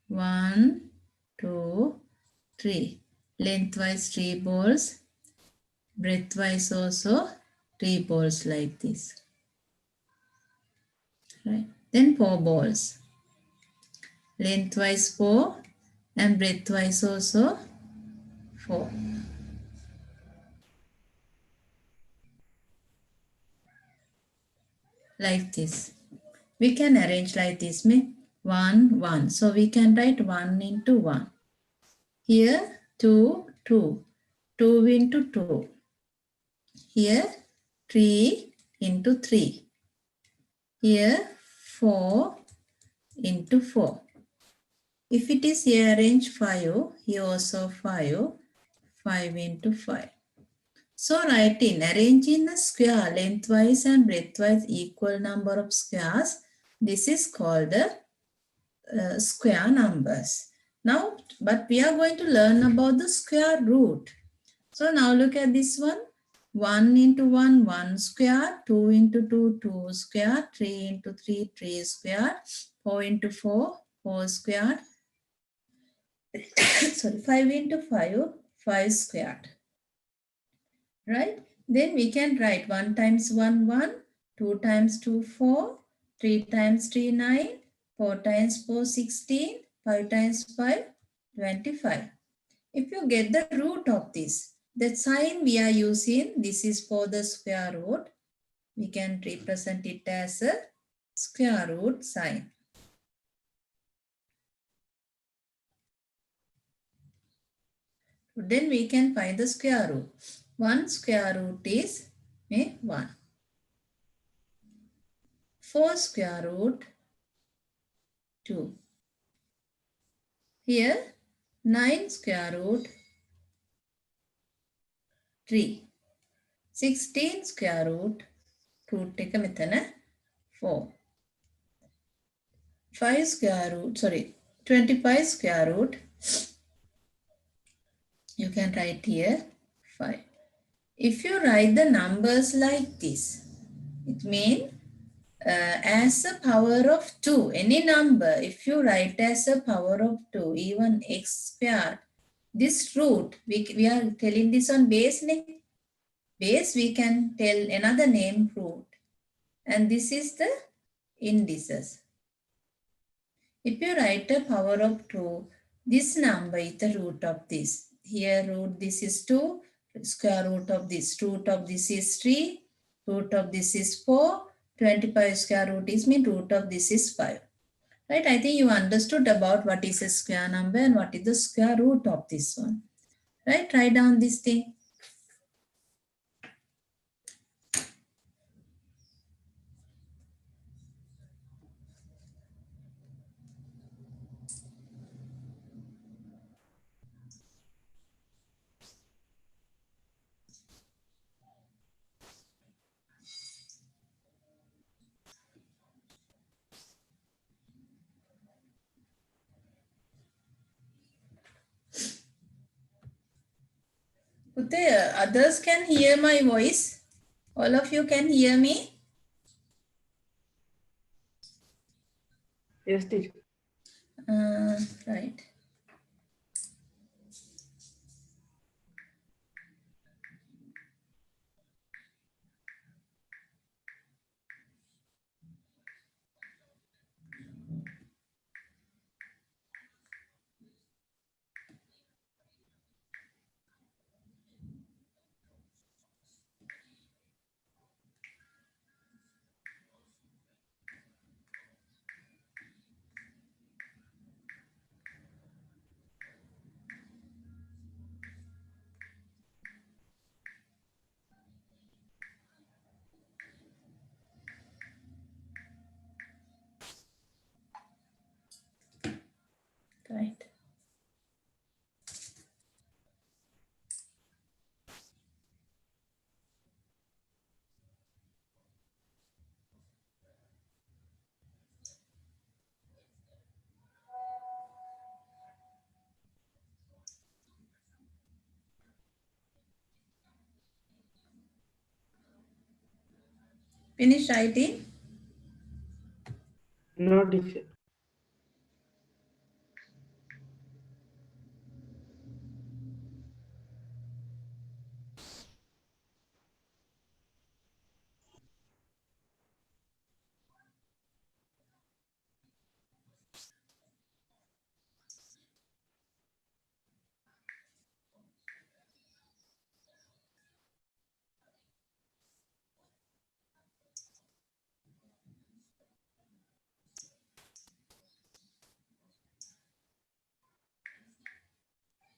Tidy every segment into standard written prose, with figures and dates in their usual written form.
1, 2, 3. Lengthwise 3 balls. Breadthwise also 3 balls like this. Right. Then 4 balls. Lengthwise 4 and breadthwise also 4. Like this. We can arrange like this. 1, 1. So we can write 1 into 1. Here 2, 2. 2 into 2. Here 3 into 3. Here 4 into 4. If it is here arrange 5, here also 5. 5 into 5. So write in arranging a square lengthwise and breadthwise equal number of squares. This is called the square numbers. Now, but we are going to learn about the square root. So now look at this one. 1 into 1, 1 square. 2 into 2, 2 square. 3 into 3, 3 square. 4 into 4, 4 square. Sorry, 5 into 5, 5 squared. Right? Then we can write 1 times 1, 1. 2 times 2, 4. 3 times 3, 9. 4 times 4, 16. 5 times 5, 25. If you get the root of this, the sign we are using, this is for the square root. We can represent it as a square root sign. Then we can find the square root. 1 square root is 1. 4 square root 2. Here 9 square root 3. 16 square root 2 take a methana 4. 5 square root, sorry, 25 square root, you can write here 5. If you write the numbers like this, it means as a power of 2, any number, if you write as a power of 2, even x square, this root, we are telling this on base name. Base, we can tell another name root. And this is the indices. If you write a power of 2, this number is the root of this. Here root this is 2, square root of this is 3, root of this is 4, 25 square root is mean root of this is 5. Right, I think you understood about what is a square number and what is the square root of this one. Right, write down this thing. Putte, others can hear my voice. All of you can hear me. Yes, teacher. Right. Right. Finish writing. No, teacher.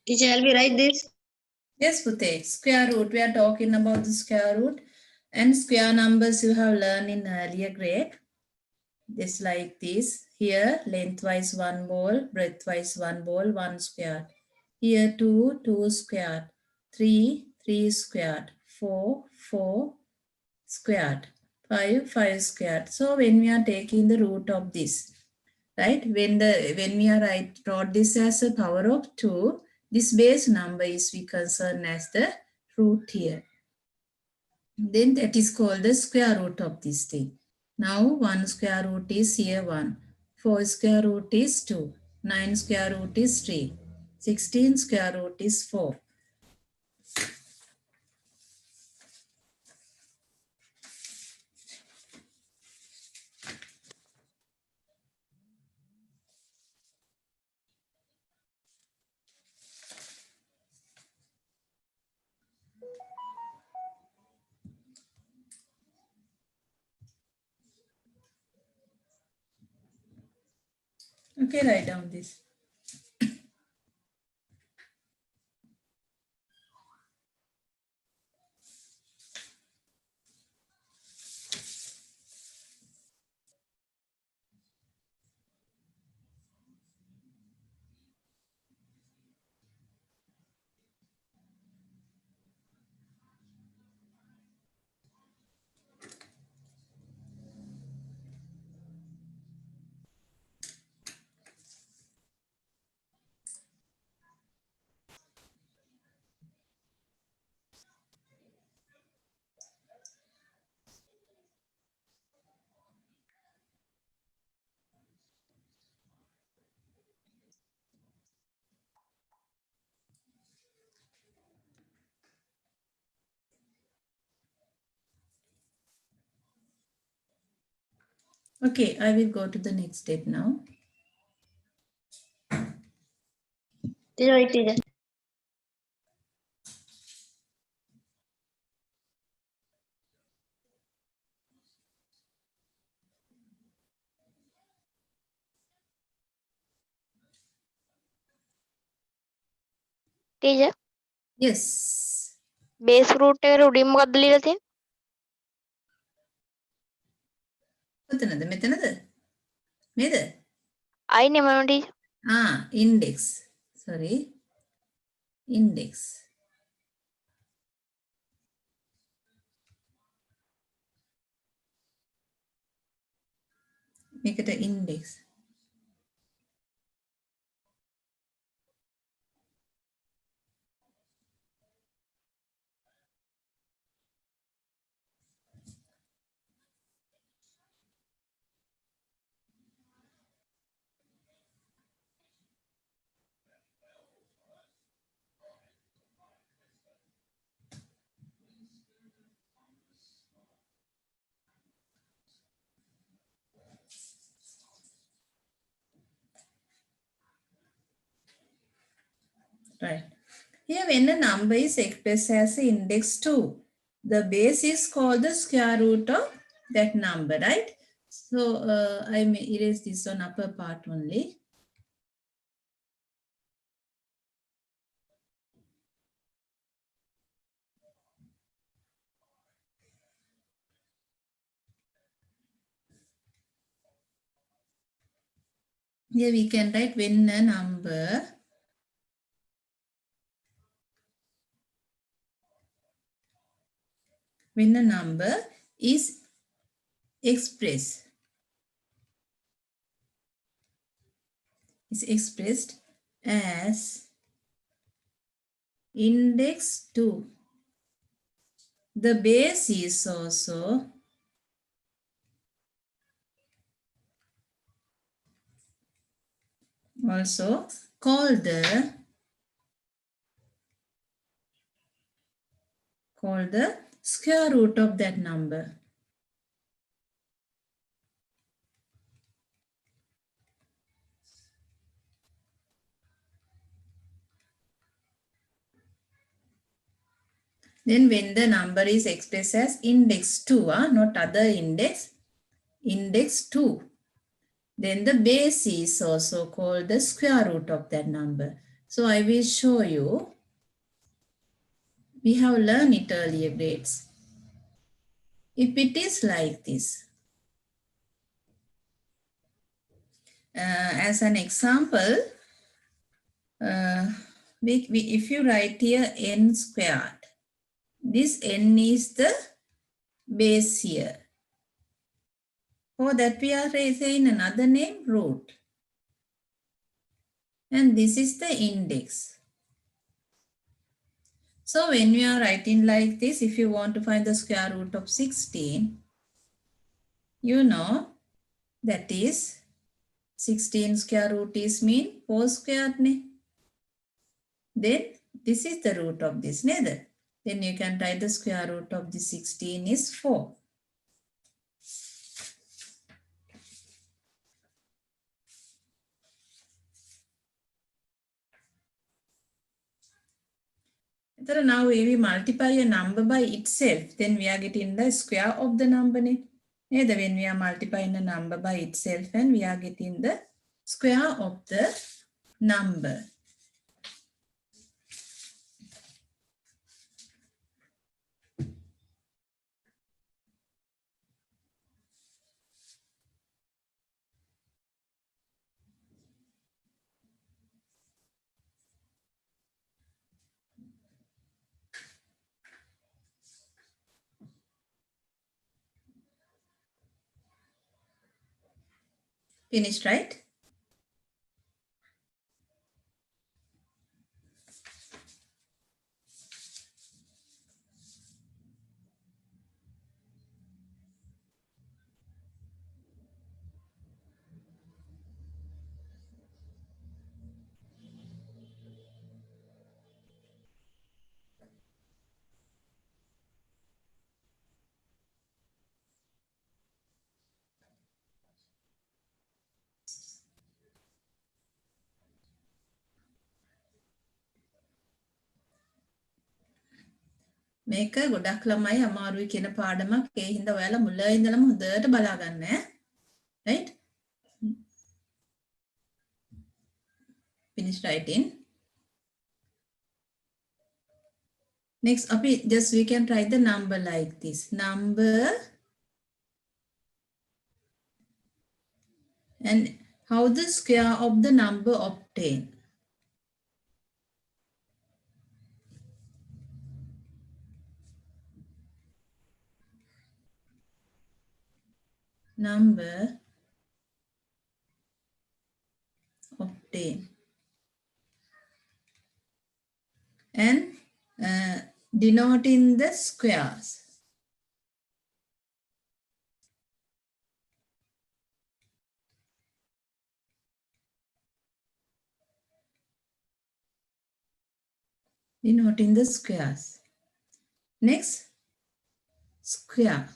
Teacher, shall we write this? Yes, Pute. Square root. We are talking about the square root. And square numbers you have learned in earlier grade. Just like this. Here, lengthwise 1 ball, breadthwise 1 ball, 1 square. Here 2, 2 squared. 3, 3 squared. 4, 4 squared. 5, 5 squared. So when we are taking the root of this, right? When we are wrote this as a power of 2, this base number is we concern as the root here. Then that is called the square root of this thing. Now 1 square root is here 1. 4 square root is 2. 9 square root is 3. 16 square root is 4. Okay, write down this. Okay, I will go to the next step now. Teacher, wait, teacher. Teacher, Yes. base root එක උඩින් මොකක්ද ලියලා තියෙන්නේ? කොතනද මෙතනද? මේද? අයිනේ මම teacher. Index. Sorry. Index. මේකට index. Right. Here when a number is expressed as index 2, the base is called the square root of that number, right? So I may erase this on upper part only. Here we can write when a number is expressed as index 2. The base is also called the square root of that number. Then when the number is expressed as index 2, not other index 2, then the base is also called the square root of that number. So I will show you. We have learned it earlier grades. If it is like this, as an example, if you write here n squared, this n is the base here. For that we are saying another name, root. And this is the index. So when we are writing like this, if you want to find the square root of 16, you know that is 16 square root is mean 4 squared. Then this is the root of this. Then you can write the square root of the 16 is 4. So now if we multiply a number by itself, then we are getting the square of the number. When we are multiplying a number by itself and we are getting the square of the number. Finished, right? මේක ගොඩක් ළමයි අමාරුයි කියන පාඩමක්. ඒ හින්දා ඔයාලා මුල ඉඳලම හොඳට බලා ගන්න. Right? Finish writing. Next, we can write the number like this. Number and how the square of the number obtained. Number obtained. And denoting the squares. Denoting the squares. Next, square.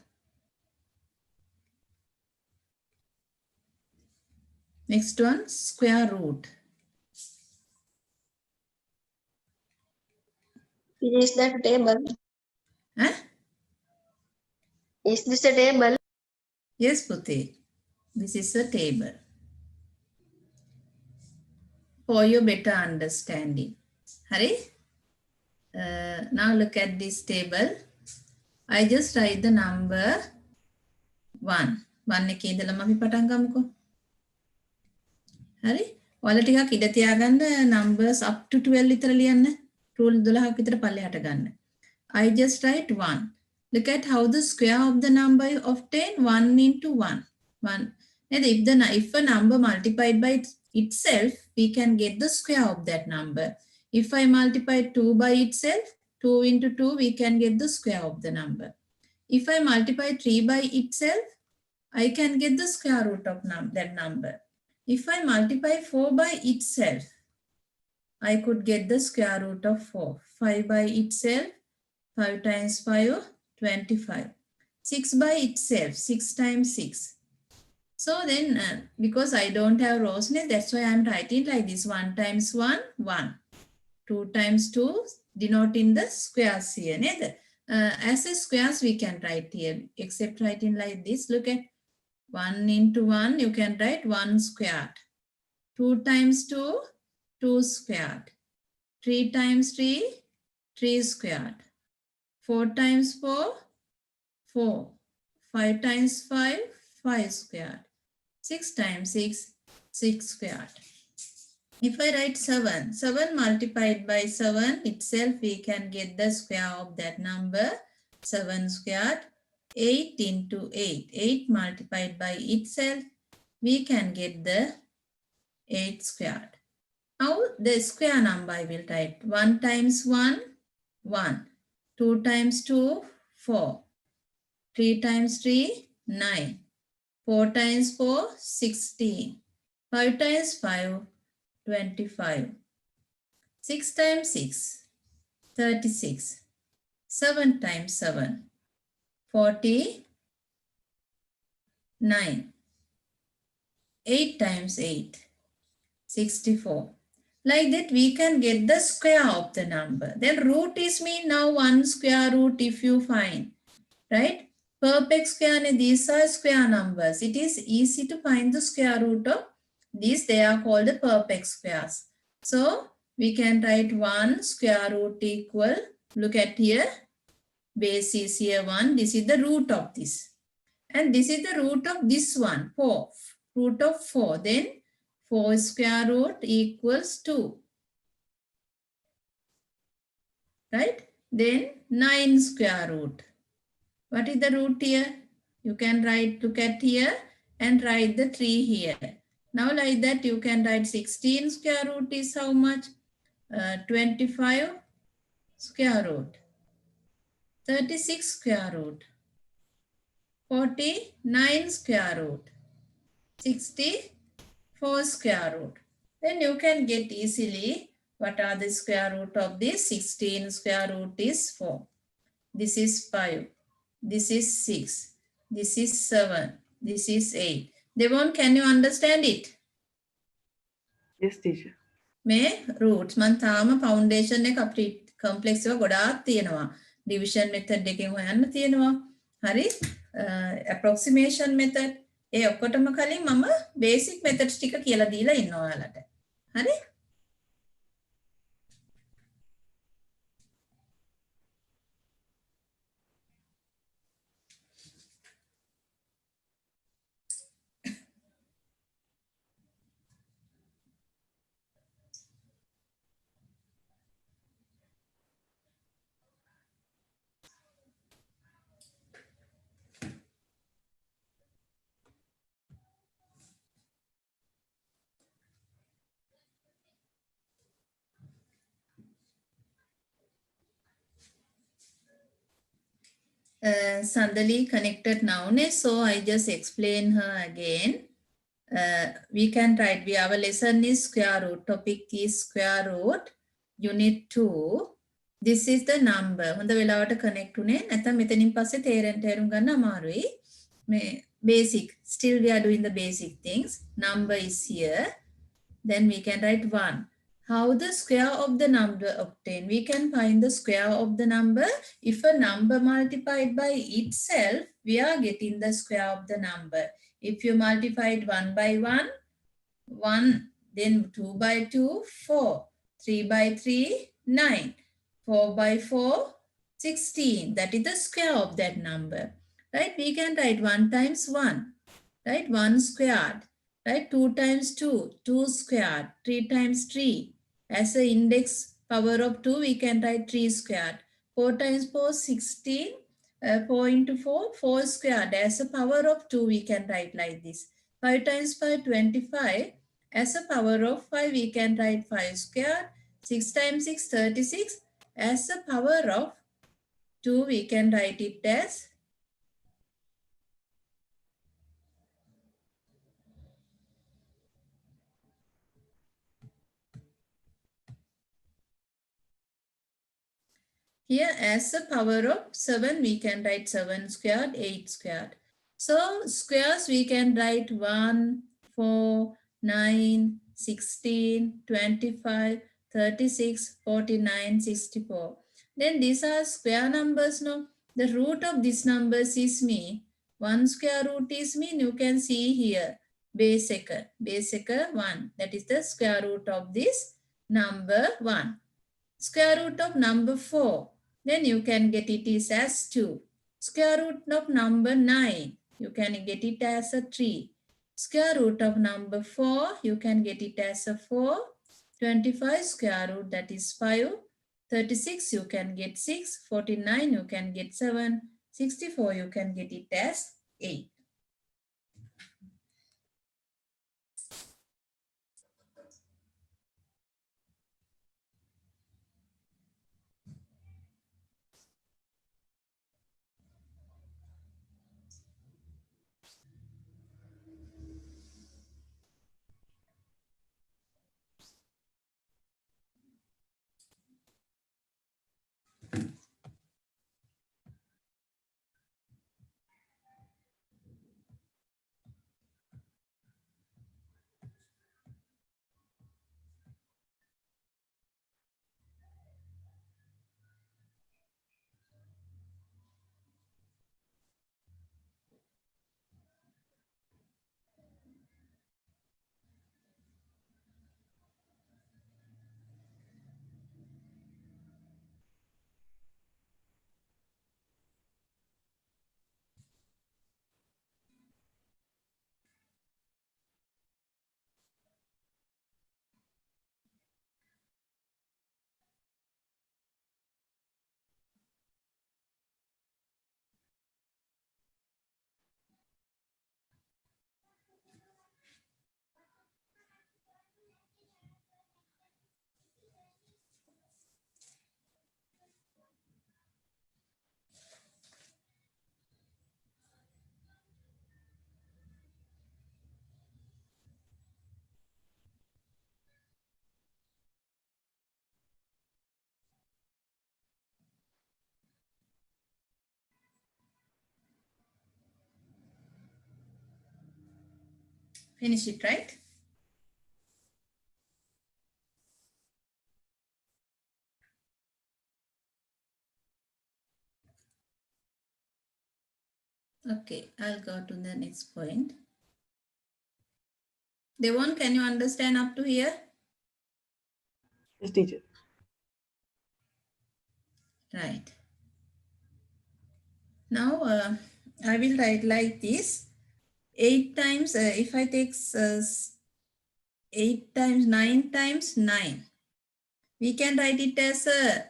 Next one, square root. Is that table? Huh? Is this a table? Yes, Puti. This is a table. For your better understanding. Hari? Now look at this table. I just write the number 1. 1 එකේ ඉඳලම අපි පටන් ගමුකෝ. හරි? ඔයාලා ටිකක් ඉඩ තියාගන්න numbers up to 12 විතර ලියන්න. rule 12ක් විතර පල්ලෙහාට ගන්න. I just write 1. Look at how the square of the number of 10, 1 into 1. 1. If a number multiplied by itself, we can get the square of that number. If I multiply 2 by itself, 2 into 2, we can get the square of the number. If I multiply 3 by itself, I can get the square root of that number. If I multiply 4 by itself, I could get the square root of 4. 5 by itself, 5 times 5, 25. 6 by itself, 6 times 6. So then, because I don't have rows, that's why I'm writing like this. 1 times 1, 1. 2 times 2, denoting the squares here. As a squares, we can write here, except writing like this. Look at 1 into 1, you can write 1 squared. 2 times 2, 2 squared. 3 times 3, 3 squared. 4 times 4, 4. 5 times 5, 5 squared. 6 times 6, 6 squared. If I write 7, 7 multiplied by 7 itself, we can get the square of that number, 7 squared. 8 into 8, 8 multiplied by itself, we can get the 8 squared. Now the square number I will write. 1 times 1, 1. 2 times 2, 4. 3 times 3, 9. 4 times 4, 16. 5 times 5, 25. 6 times 6, 36. 7 times 7, 49. 8 times 8, 64. Like that we can get the square of the number. Then root is mean now 1 square root if you find. Right? Perfect square and these are square numbers. It is easy to find the square root of these. They are called the perfect squares. So we can write 1 square root equal, look at here, base is here 1. This is the root of this. And this is the root of this one, 4. Root of 4. Then 4 square root equals 2. Right? Then 9 square root. What is the root here? You can write, look at here and write the 3 here. Now like that you can write 16 square root is how much? 25 square root. 36 square root. 49 square root. 64 square root. Then you can get easily what are the square root of this? 16 square root is 4. This is 5. This is 6. This is 7. This is 8. Devon, can you understand it? Yes, teacher. මේ roots මන් තාම foundation එක අපිට complex ඒවා ගොඩාක් තියෙනවා. division method එකෙන් හොයන්න තියෙනවා. හරි? approximation method ඒ ඔක්කොටම කලින් මම basic methods ටික කියලා දීලා ඉන්නවා ඔයාලට. හරි? Sandali connected now, so I just explain her again. We can write, our lesson is square root, topic is square root, unit 2. This is the number. හොඳ වෙලාවට connect උනේ නැත්නම් මෙතනින් පස්සේ තේරුම් ගන්න අමාරුයි. මේ basic, still we are doing the basic things. Number is here. Then we can write 1. How the square of the number obtained? We can find the square of the number. If a number multiplied by itself, we are getting the square of the number. If you multiplied 1 by 1, 1, then 2 by 2, 4, 3 by 3, 9, 4 by 4, 16. That is the square of that number. Right? We can write 1 times 1. Right? 1 squared. Right? 2 times 2, 2 squared. 3 times 3. As an index power of 2, we can write 3 squared. 4 times 4, 16. 4 into 4, 4 squared. As a power of 2, we can write like this. 5 times 5, 25. As a power of 5, we can write 5 squared. 6 times 6, 36. As a power of 2, we can write it as here as a power of 7, we can write 7 squared, 8 squared. So squares we can write 1, 4, 9, 16, 25, 36, 49, 64. Then these are square numbers, no? The root of these numbers is me. 1 square root is mean, you can see here. Base 1. That is the square root of this number 1. Square root of number 4, then you can get it is as 2. Square root of number 9, you can get it as a 3. Square root of number 4, you can get it as a 4. 25 square root, that is 5. 36 you can get 6. 49 you can get 7. 64 you can get it as 8. Finish it, right? Okay, I'll go to the next point. Devon, can you understand up to here? Yes, teacher. Right. Now, I will write like this. 8 times, if I take 8 times, 9 times 9. We can write it as a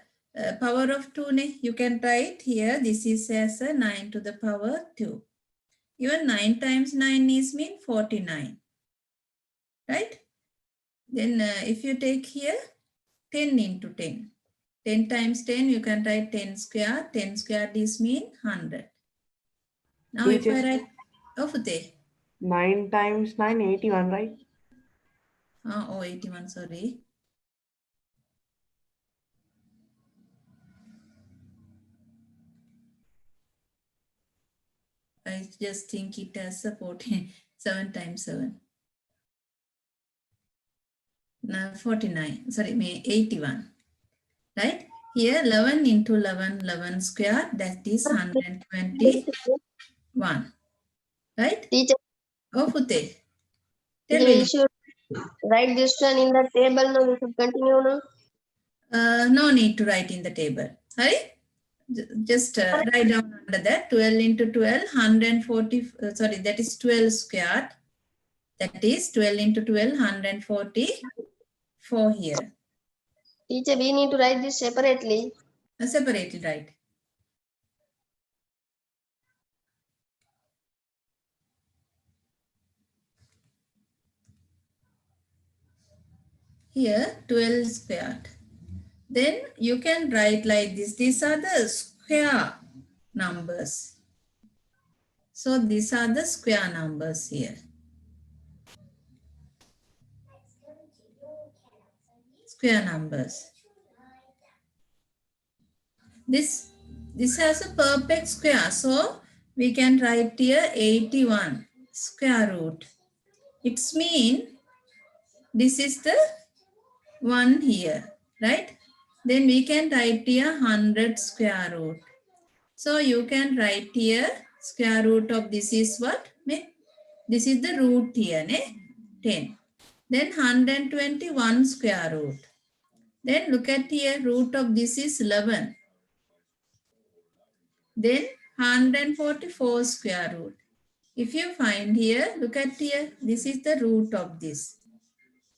power of 2. You can write here, this is as a 9 to the power 2. Even 9 times 9 is mean 49. Right? Then if you take here 10 into 10. 10 times 10, you can write 10 square. 10 square is mean 100. Now if I Teacher. write, oh, Fute. 9 times 9, 81, right? Oh, 81, sorry. I just think it as a 14, 7 times 7. No, 49, sorry, 81, right? Here 11 into 11, 11 square, that is 121, right? Teacher, Oh, Fute, tell we me. should write this one in the table now. We should continue now. No need to write in the table. Right? Just write down under that 12 into 12, 140, sorry, that is 12 squared. That is 12 into 12, 144 here. Teacher, we need to write this separately. Separated, right? Here 12 squared. Then you can write like this. These are the square numbers. So these are the square numbers here. Square numbers. This has a perfect square. So we can write here 81 square root. It's mean this is the one here, right? Then we can write here 100 square root. So you can write here square root of this is what? This is the root here, 10. Then 121 square root. Then look at here, root of this is 11. Then 144 square root. If you find here, look at here, this is the root of this,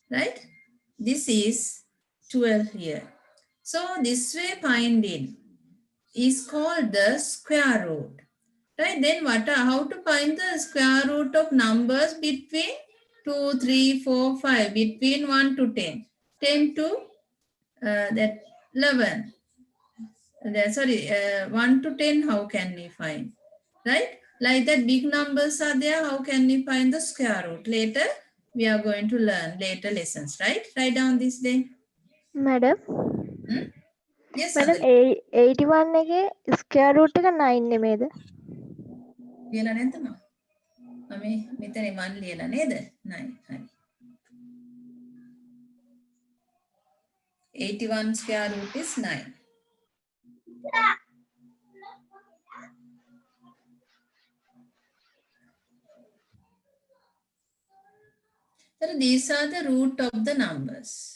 right? This is 12 here. So this way finding is called the square root, right? Then how to find the square root of numbers between 2, 3, 4, 5, between 1 to 10, 10 to that 11. Sorry, 1 to 10, how can we find, right? Like that big numbers are there, how can we find the square root? Later, we are going to learn later lessons, right? Write down this then. Madam, Yes, madam, Sadali. 81 එකේ square root එක 9 නෙමේද? ලියලා නැද්ද මම? මම මෙතන 1 ලියලා නේද? 9. හරි. 81 square root is 9. So these are the root of the numbers.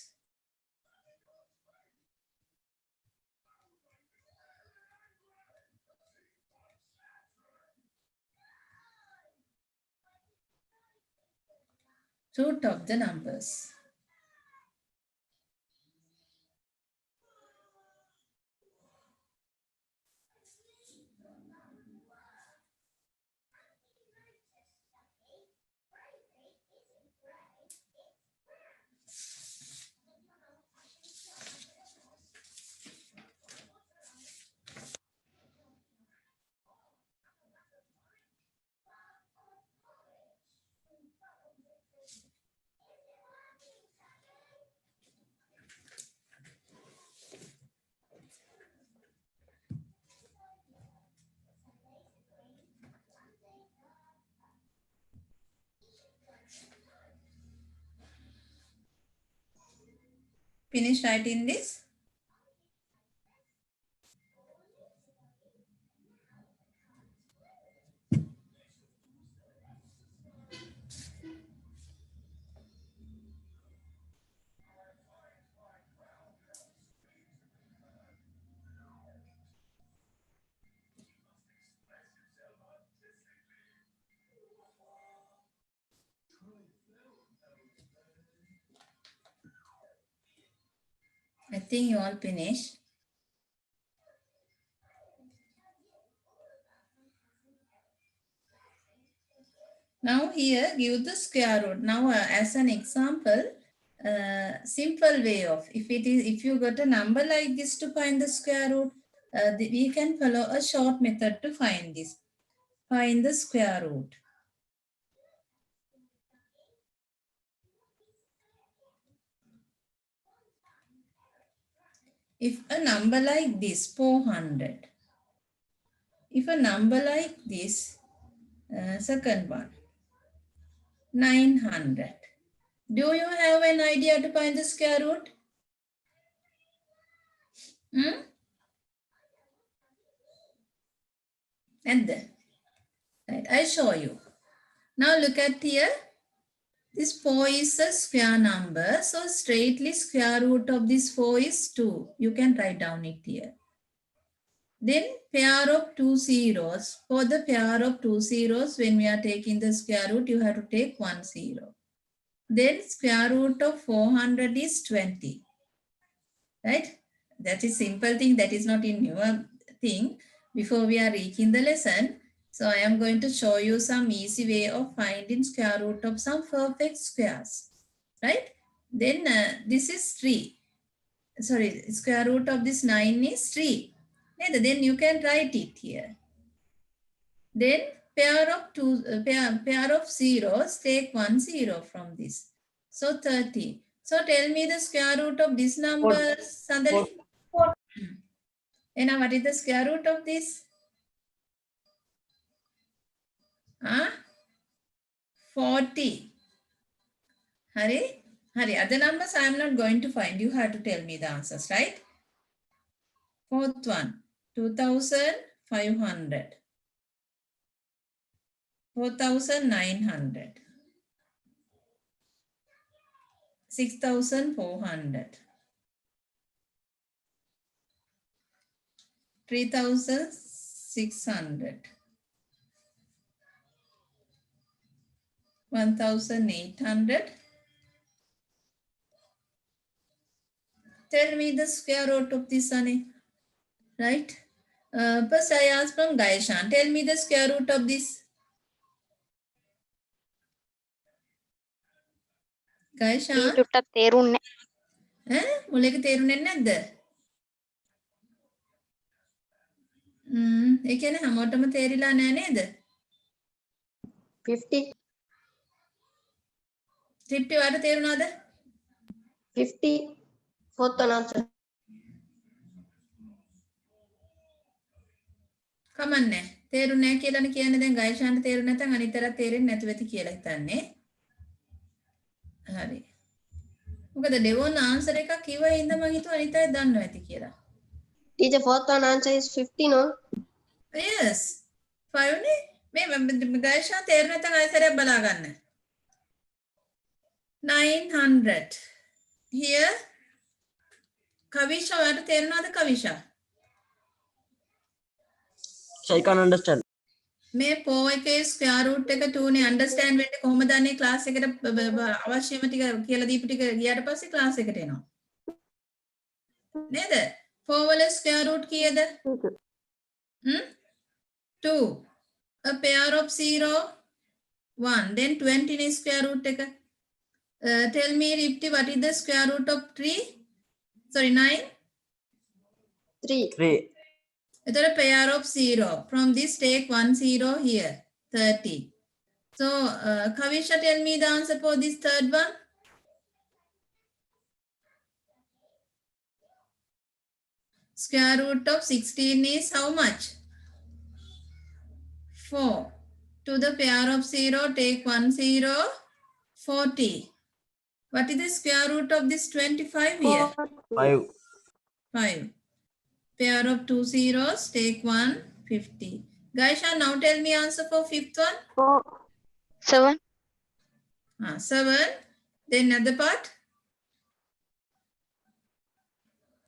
Root of the numbers. Finish writing this. I think you all finished. Now here give the square root. Now as an example, simple way of if you got a number like this to find the square root, we can follow a short method to find this. Find the square root. If a number like this, 400. If a number like this, second one, 900. Do you have an idea to find the square root? And then, right, I show you. Now look at here. This 4 is a square number. So straightly square root of this 4 is 2. You can write down it here. Then pair of 2 zeros. For the pair of 2 zeros, when we are taking the square root, you have to take 1 0. Then square root of 400 is 20. Right? That is simple thing. That is not in your thing. Before we are reaching the lesson, so I am going to show you some easy way of finding square root of some perfect squares. Right? Then this is 3. Sorry, square root of this 9 is 3. Then you can write it here. Then pair of zeros, take 1 0 from this. So 30. So tell me the square root of this number, Sandali. And now what is the square root of this? 40. Hari? Other numbers I am not going to find. You have to tell me the answers, right? Fourth one, 2,500. 4,900. 6,400. 3,600. 1,800. Tell me the square root of this, Sunny. Right? First I asked from Gaishan. Tell me the square root of this. Gaishan? චුට්ටක් තේරුන්නේ මුලක තේරුනේ නැද්ද? ඒ කියන්නේ හැමෝටම තේරිලා නෑ නේද? 50. 50 වාට තේරුණාද? 50. Fourth one answer. කමන්නේ. තේරුන්නේ නැහැ කියලානේ කියන්නේ. දැන් ගයිෂාන්ට තේරුනේ නැත්නම් අනිතරත් තේරෙන්නේ නැතුව ඇති කියලා හිතන්නේ. හරි. මොකද ඩෙවොන් ආන්සර් එකක් කිව්ව හින්දා මම හිතුවා අනිත් අය දන්නවා ඇති කියලා. Teacher, fourth one answer is 50, no? Yes. 5 නේ. මේ ගයිෂාන් තේරුනේ නැත්නම් ආයෙසරයක් බලා ගන්න. 900. Here Kavisha වාට තේරුණාද Kavisha? So I can't understand. මේ 4 එකේ ස්ක්වෙයාර් රූට් එක 2 නේ අන්ඩර්ස්ටෑන්ඩ් වෙන්නේ කොහොමද අනේ ක්ලාස් එකට අවශ්‍යම ටික කියලා දීපු ටික ගියාට පස්සේ ක්ලාස් එකට එනවා නේද 4 වල ස්ක්වෙයාර් රූට් කීයද 2 a pair of 0 1 then 20 නේ ස්ක්වෙයාර් රූට් එක tell me Ripti what is the square root of 3 sorry 9 3. 3. It's a pair of 0. From this, take 1 0 here. 30. So, Kavisha, tell me the answer for this third one. Square root of 16 is how much? 4. To the pair of 0, take 1 0. 40. What is the square root of this 25 here? 5. 5. Pair of 2 zeros, take 1, 50. Gaisha, now tell me answer for fifth one. 7 7. Then other part?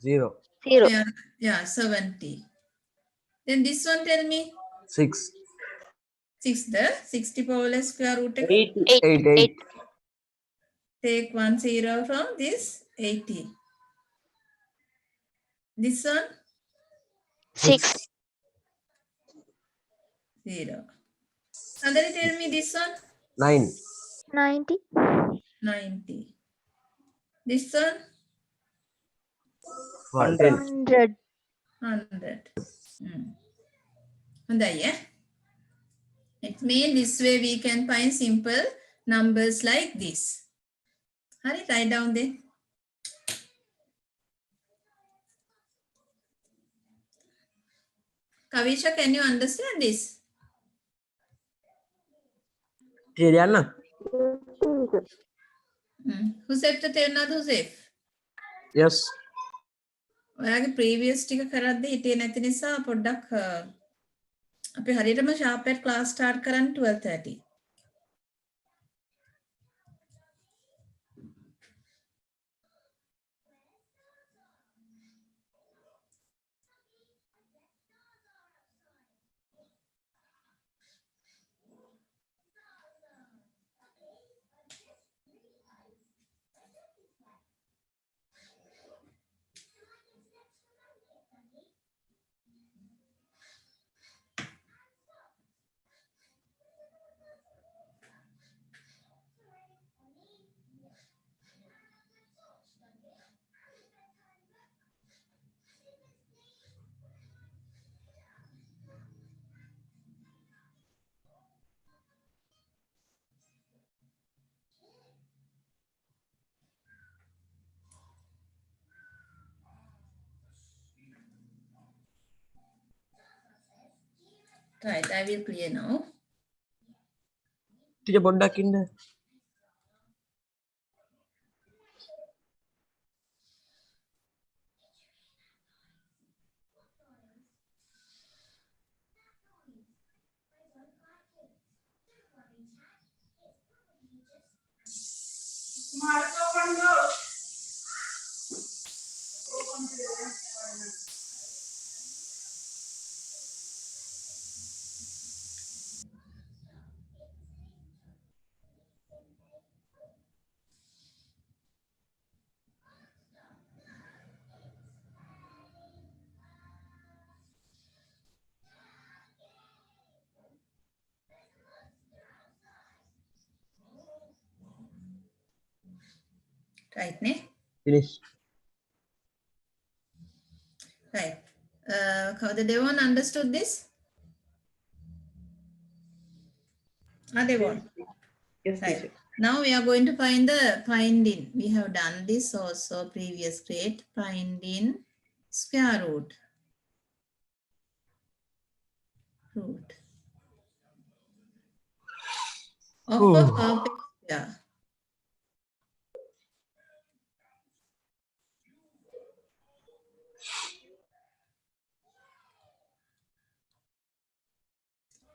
0. 0 Yeah, 70. Then this one tell me. 6. 6 the 60 power square root. 8. 8 8. Take 1 0 from this 80. This one 6 0. Sandari, tell me this one 9. 90. 90. This one 10. 100. 100. And yeah. It means this way we can find simple numbers like this. Hurry, write down there. Kavisha, can you understand this? Tiriana. Husef to tell na Husef. Yes. ඔයාගේ previous ටික කරද්දී හිටියේ නැති නිසා පොඩ්ඩක් අපි හරියටම sharp එකේ ක්ලාස් ස්ටාර්ට් කරන්න 12:30. Right, I will clear now. Teacher පොඩ්ඩක් ඉන්න. Right, ne? Finish. Right. The Devon understood this? Devon. Yes, Right. teacher. Now we are going to find the finding. We have done this also previous grade. Finding square root. Of a Oh. perfect square.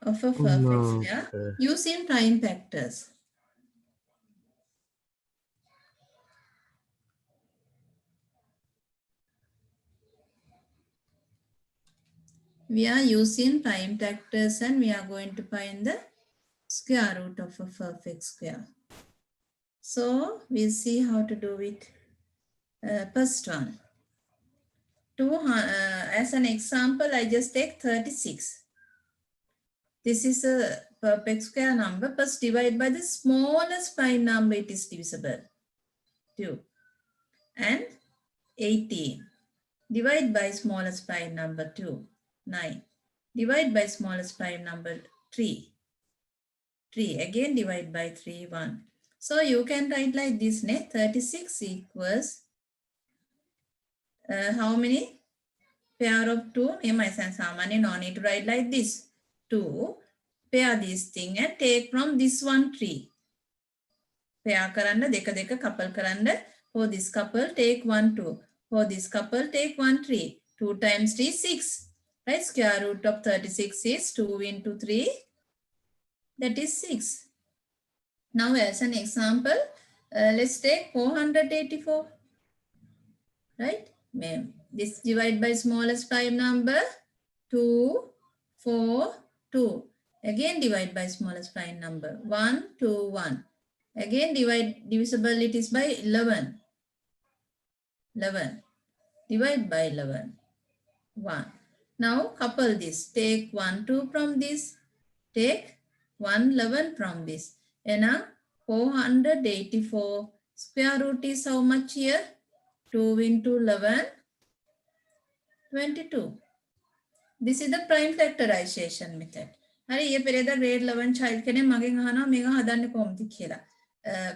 Of a perfect No. square using prime factors. We are using prime factors and we are going to find the square root of a perfect square. So we'll see how to do it. First one. As an example, I just take 36. This is a perfect square number. First divide by the smallest prime number it is divisible. 2. And 18. Divide by smallest prime number 2. 9. Divide by smallest prime number 3. 3. Again divide by 3. 1. So you can write like this. 36 equals how many? Pair of 2. No need to write like this. 2. Pair this thing and take from this one 3. Pair karanda, deka couple karanda. For this couple, take 1 2. For this couple, take 1 3. 2 times 3, 6. Right? Square root of 36 is 2 into 3. That is 6. Now as an example, let's take 484. Right? This divide by smallest prime number 2, 4, 2. Again divide by smallest prime number 1, 2, 1. Again divisible it is by 11. 11. Divide by 11. 1. Now couple this. Take 1, 2 from this. Take 1, 11 from this. And now 484 square root is how much here? 2 into 11, 22. This is the prime factorization method. හරි ඊයේ පෙරේදා grade 11 child කෙනෙක් මගෙන් අහනවා මේක හදන්නේ කොහොමද කියලා.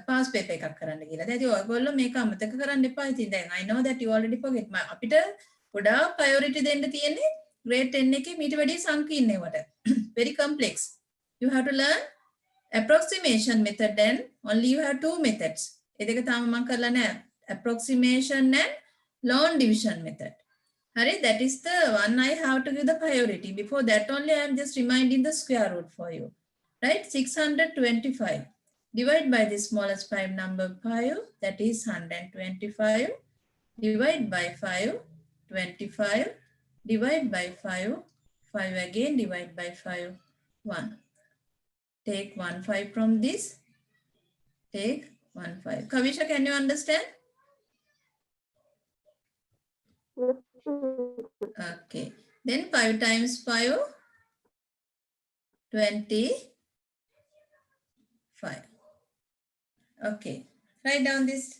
පාස් පේපර් එකක් කරන්න කියලා. දැන් ඉතින් ඔයගොල්ලෝ මේක අමතක කරන්න එපා. ඉතින් දැන් I know that you already forget. අපිට ගොඩාක් priority දෙන්න තියෙන්නේ grade 10 එකේ මීට වැඩිය සංකීර්ණ ඒවට. Very complex. You have to learn approximation method and only you have two methods. ඒ දෙක තාම මම කරලා නැහැ. Approximation and long division method. Hurry, that is the one I have to give the priority. Before that only I am just reminding the square root for you. Right? 625. Divide by the smallest prime number 5. That is 125. Divide by 5. 25. Divide by 5. 5 again. Divide by 5. 1. Take 1 5 from this. Take 1 5. Kavisha, can you understand? Okay. Then 5 times 5, 25. Okay. Write down this.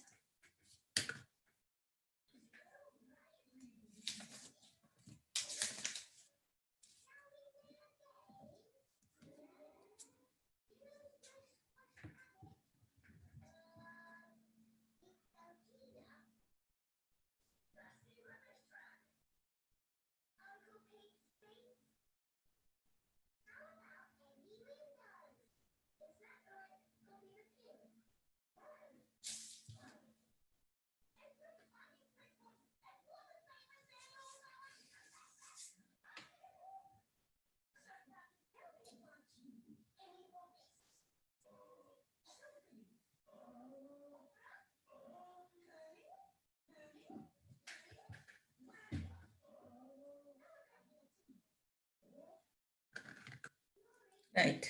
Right.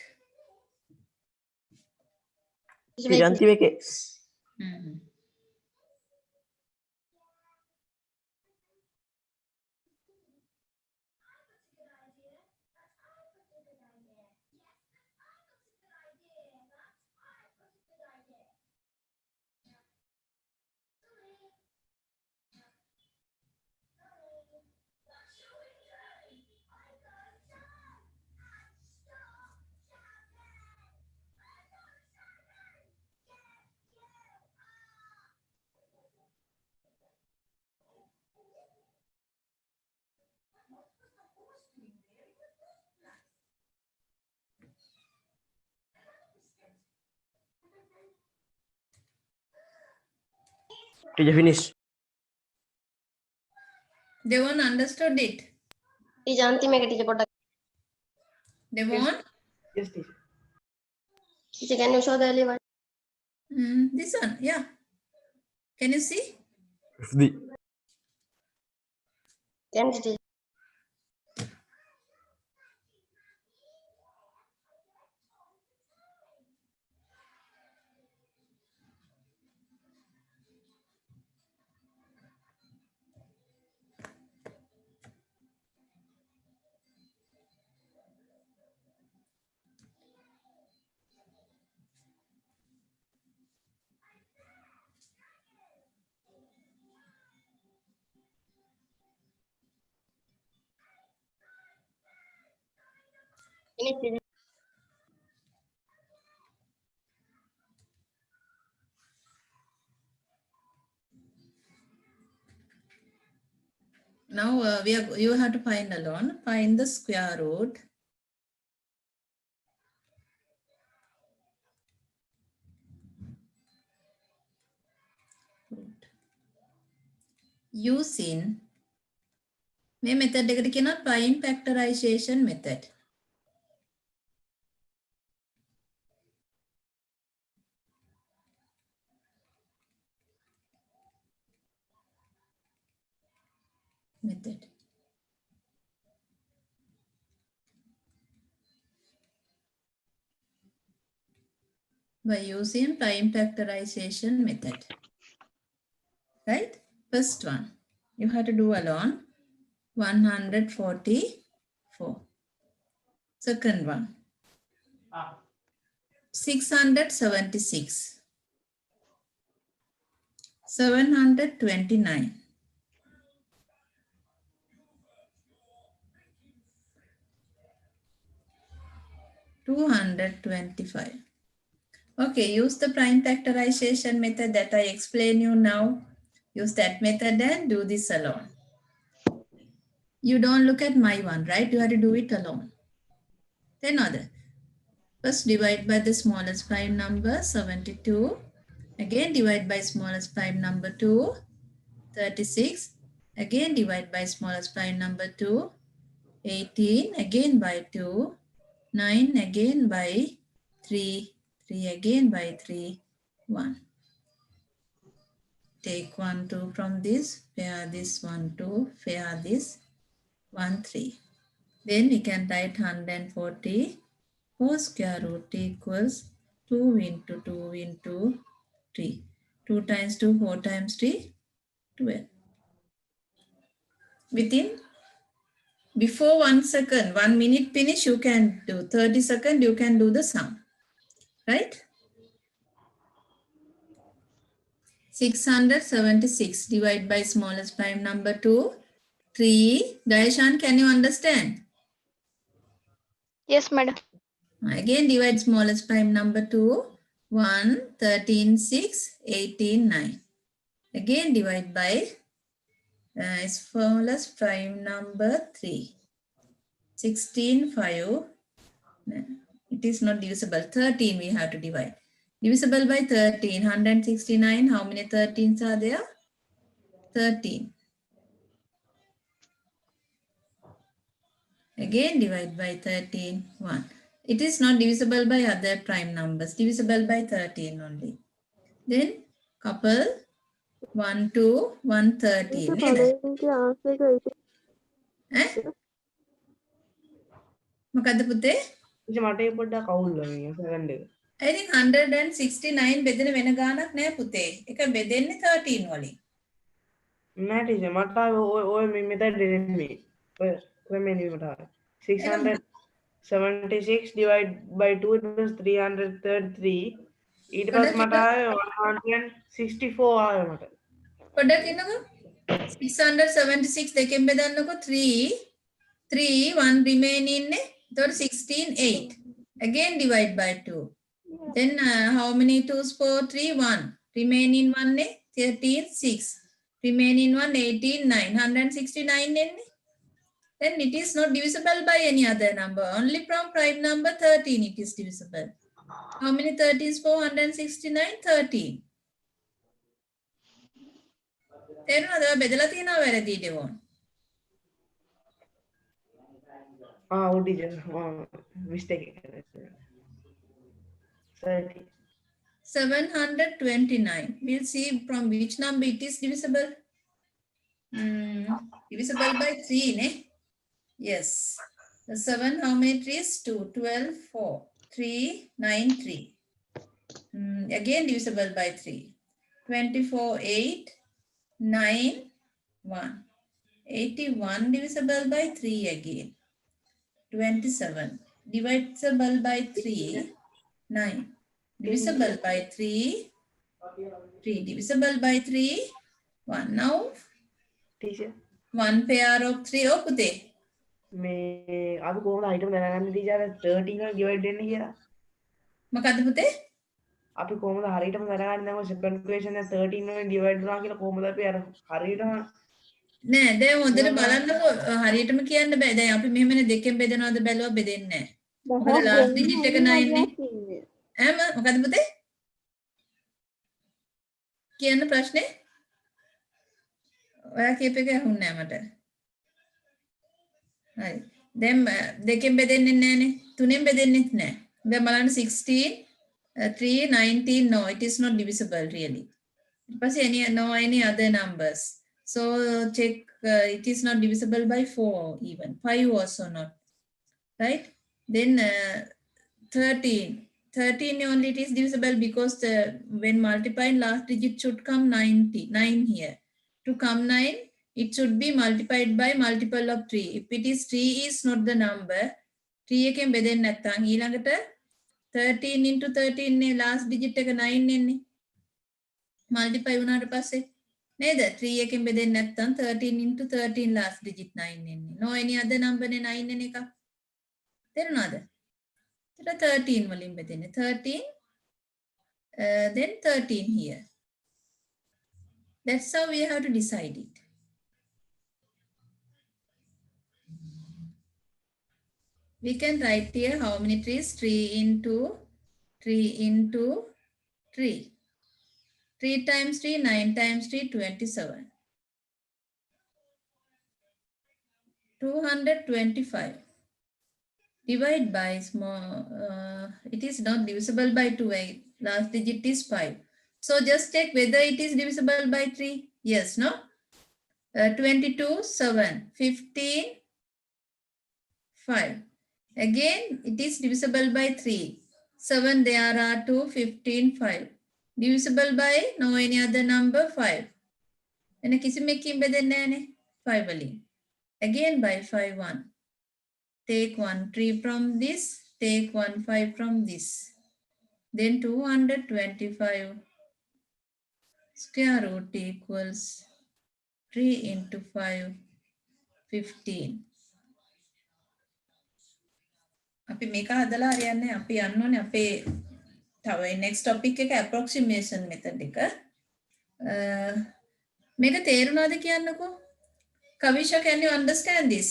Shiranti Veke. Mhm. Teacher, finish. Devon understood it. teacher අන්තිමේක teacher පොඩ්ඩක් Devon, Yes, teacher. teacher can you show the early one? this one, yeah. Can you see? The Can you teacher? Finish, teacher. Now you have to find alone. Find the square root. Using මේ method එකට කියනවා prime factorization method. By using prime factorization method. Right? First one, you have to do alone 144. Second one, 676. 729. 225. Okay, use the prime factorization method that I explain you now. Use that method and do this alone. You don't look at my one, right? You have to do it alone. Then other. First divide by the smallest prime number, 72. Again divide by smallest prime number 2, 36. Again divide by smallest prime number 2, 18. Again by 2, 9. Again by 3, 3 again by 3, 1. Take 1, 2 from this, pair this 1, 2, pair this 1, 3. Then we can write 144 square root equals 2 into 2 into 3. 2 times 2, 4 times 3, 12. Before 1 second, 1 minute finish, you can do 30 seconds, you can do the sum. Right? 676 divided by smallest prime number 2, 3. Gaishan, can you understand? Yes, madam. Again divide smallest prime number 2, 1, 13, 6, 18, 9. Again divide by smallest prime number 3, 16, 5. It is not divisible. 13 we have to divide. Divisible by 13, 169. How many 13s are there? 13. Again divide by 13, 1. It is not divisible by other prime numbers. Divisible by 13 only. Then couple 1, 2, 1, 13. මොකද්ද පුතේ? teacher මට ඒ පොඩ්ඩක් අවුල් වෙනවා second එක. I think 169 බෙදෙන වෙන ගානක් නෑ පුතේ. ඒක බෙදෙන්නේ 13 වලින්. නෑ teacher මට ඔය method දෙන්නේ. ඔය මෙන්න මට 676 divided by 2 it was 333. ඊට පස්සේ මට ආවේ 164 ආවේ මට. පොඩ්ඩක් ඉන්නකෝ. 676 දෙකෙන් බෙදන්නකෝ 3, 1 remaining ඉන්නේ. එතකොට 16, 8. Again divide by 2. Then how many 2s for 3? 1. Remaining 1 ne 13, 6. Remaining 1, 18, 9. 169 ne. Then it is not divisible by any other number. Only from prime number 13 it is divisible. How many 13s for 169? 13. තේරුණාද? ඔය බෙදලා තියෙනවා වැරදි ඩෙවොන්. teacher. Mistake. 30. 729. We'll see from which number it is divisible. Divisible by 3, ne? Yes. The 7, how many trees? 2, 12, 4, 3, 9, 3. Again divisible by 3. 24, 8, 9, 1. 81 divisible by 3 again. 27. Divisible by 3, 9. Divisible by 3, 3. Divisible by 3, 1. Now, Teacher. 1 pair of 3. Oh, pute. අපි කොහොමද item දැනගන්නේ teacher 13 වලින් divide වෙන්නේ කියලා? මොකද්ද පුතේ? අපි කොහොමද හරියටම දැනගන්නේ දැන් ඔය second equation එක 13 වලින් divide වුණා කියලා කොහොමද අපි අර හරියටම නෑ දැන් හොඳට බලන්නකෝ හරියටම කියන්න බෑ. දැන් අපි මෙහෙමනේ දෙකෙන් බෙදනවද බැලුවා බෙදෙන්නේ නෑ. මොකද last digit එක 9 නේ. මොකද්ද පුතේ? කියන්න ප්‍රශ්නේ? ඔයා කියප එක ඇහුන්නේ නෑ මට. හරි. දැන් දෙකෙන් බෙදෙන්නේ නෑනේ. තුනෙන් බෙදෙන්නෙත් නෑ. දැන් බලන්න 16 3 19 no it is not divisible really. ඊපස්සේ any other numbers. So check it is not divisible by 4 even. 5 also not. Right? Then 13. 13 only it is divisible because when multiplying last digit should come 9 here. To come 9, it should be multiplied by multiple of 3. If it is 3 is not the number, 3 එකෙන් බෙදෙන්නේ නැත්නම් ඊළඟට 13 into 13 නේ last digit එක 9 එන්නේ. multiply වුණාට පස්සේ නේද? 3 එකෙන් බෙදෙන්නේ නැත්නම් 13 into 13 last digit 9 එන්නේ. No any other number නේ 9 එන එක. තේරුණාද? එතන 13 වලින් බෙදෙන්නේ. 13 then 13 here. That's how we have to decide it. We can write here how many trees? 3 into 3. 3 times 3, 9 times 3, 27. 225. Divide by small, it is not divisible by 2, last digit is 5. So just check whether it is divisible by 3. Yes, no? 22, 7, 15, 5. Again, it is divisible by 3. 7, there are 2, 15, 5. Divisible by no any other number 5. And කිසිමකින් බෙදෙන්නේ නැහනේ 5 වලින්. Again by 5, 1. Take 1 3 from this, take 1 5 from this. Then 225 square root equals 3 into 5, 15. අපි මේක හදලා හරියන්නේ අපි යන්න ඕනේ අපේ තව next topic එක approximation method එක. මේක තේරුණාද කියන්නකෝ? Kavisha, can you understand this?